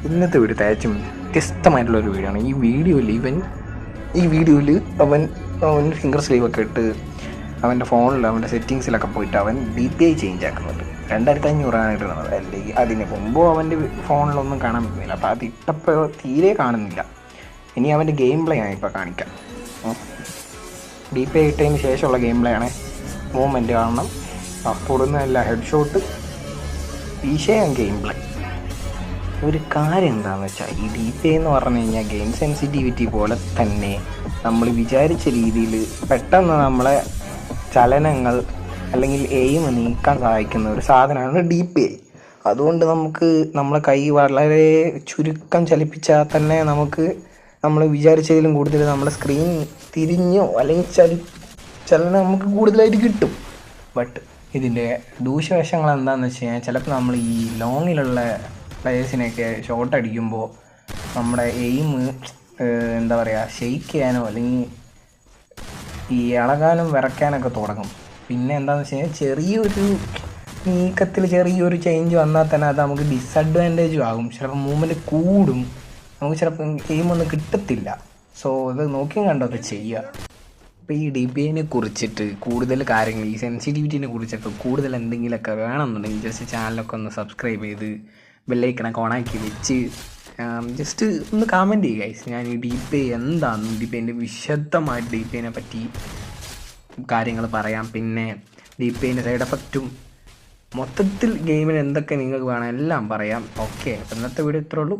ഇന്നത്തെ വീഡിയോ തികച്ചും വ്യത്യസ്തമായിട്ടുള്ളൊരു വീഡിയോ ആണ്. ഈ വീഡിയോയിൽ അവൻ ഫിംഗർ സ്ലീവൊക്കെ ഇട്ട് അവൻ്റെ ഫോണിൽ അവൻ്റെ സെറ്റിങ്സിലൊക്കെ പോയിട്ട് അവൻ DPI ചേഞ്ച് ആക്കുന്നുണ്ട്. 2500 ഇടുന്നത്. അല്ലെങ്കിൽ അതിന് മുമ്പോ അവൻ്റെ ഫോണിലൊന്നും കാണാൻ പറ്റുന്നില്ല. അപ്പോൾ അത് ഇട്ടപ്പോൾ തീരെ കാണുന്നില്ല. ഇനി അവൻ്റെ ഗെയിം പ്ലേ ആണ് ഇപ്പോൾ കാണിക്കാം. DPI ഇട്ടതിന് ശേഷമുള്ള ഗെയിം പ്ലേ ആണ്. മൂവ്മെൻറ്റ് കാണണം, അപ്പോടുന്നല്ല ഹെഡ് ഷോട്ട്, വിഷയം ഗെയിം പ്ലേ. ഒരു കാര്യം എന്താണെന്ന് വെച്ചാൽ ഈ DPI എന്ന് പറഞ്ഞു കഴിഞ്ഞാൽ ഗെയിം സെൻസിറ്റിവിറ്റി പോലെ തന്നെ നമ്മൾ വിചാരിച്ച രീതിയിൽ പെട്ടെന്ന് നമ്മളെ ചലനങ്ങൾ അല്ലെങ്കിൽ എയിം നീക്കാൻ സഹായിക്കുന്ന ഒരു സാധനമാണ് DPI. അതുകൊണ്ട് നമുക്ക് നമ്മളെ കൈ വളരെ ചുരുക്കം ചലിപ്പിച്ചാൽ തന്നെ നമ്മൾ വിചാരിച്ചതിലും കൂടുതൽ നമ്മുടെ സ്ക്രീൻ തിരിഞ്ഞോ അല്ലെങ്കിൽ ചലനം നമുക്ക് കൂടുതലായിട്ട് കിട്ടും. ബട്ട് ഇതിൻ്റെ ദൂഷ്യവശങ്ങൾ എന്താണെന്ന് വെച്ച് കഴിഞ്ഞാൽ ചിലപ്പോൾ നമ്മൾ ഈ ലോങ്ങിലുള്ള പ്ലേയേഴ്സിനെയൊക്കെ ഷോട്ട് അടിക്കുമ്പോൾ നമ്മുടെ എയിം എന്താ പറയുക ഷെയ്ക്ക് ചെയ്യാനോ അല്ലെങ്കിൽ ഈ ഇളകാനും വിറയ്ക്കാനൊക്കെ തുടങ്ങും. പിന്നെ എന്താണെന്ന് വെച്ച് കഴിഞ്ഞാൽ ചെറിയൊരു നീക്കത്തിൽ ചെറിയൊരു ചേഞ്ച് വന്നാൽ തന്നെ അത് നമുക്ക് ഡിസഡ്വാൻറ്റേജും ആകും. ചിലപ്പോൾ മൂവ്മെൻറ്റ് കൂടും, നമുക്ക് ചിലപ്പോൾ എയിം ഒന്നും കിട്ടത്തില്ല. സോ ഇത് നോക്കിയും കണ്ടൊക്കെ ചെയ്യുക. അപ്പോൾ ഈ DPIനെ കുറിച്ചിട്ട് കൂടുതൽ കാര്യങ്ങൾ, ഈ സെൻസിറ്റിവിറ്റിനെ കുറിച്ചൊക്കെ കൂടുതൽ എന്തെങ്കിലുമൊക്കെ വേണമെന്നുണ്ടെങ്കിൽ ജസ്റ്റ് ചാനലൊക്കെ ഒന്ന് സബ്സ്ക്രൈബ് ചെയ്ത് ബെല്ലൈക്കണൊക്കെ ഓണാക്കി വെച്ച് ജസ്റ്റ് ഒന്ന് കമൻറ്റ് ചെയ്യുക ഗൈസ്. ഞാൻ ഈ DPI എന്താണെന്ന് DPIൻ്റെ വിശദമായിട്ട് DPIനെ പറ്റി കാര്യങ്ങൾ പറയാം. പിന്നെ DPIൻ്റെ സൈഡ് എഫക്റ്റും മൊത്തത്തിൽ ഗെയിമിന് എന്തൊക്കെ നിങ്ങൾക്ക് വേണം എല്ലാം പറയാം. ഓക്കെ, അപ്പോൾ ഇന്നത്തെ വീഡിയോ ഇത്രേ ഉള്ളൂ.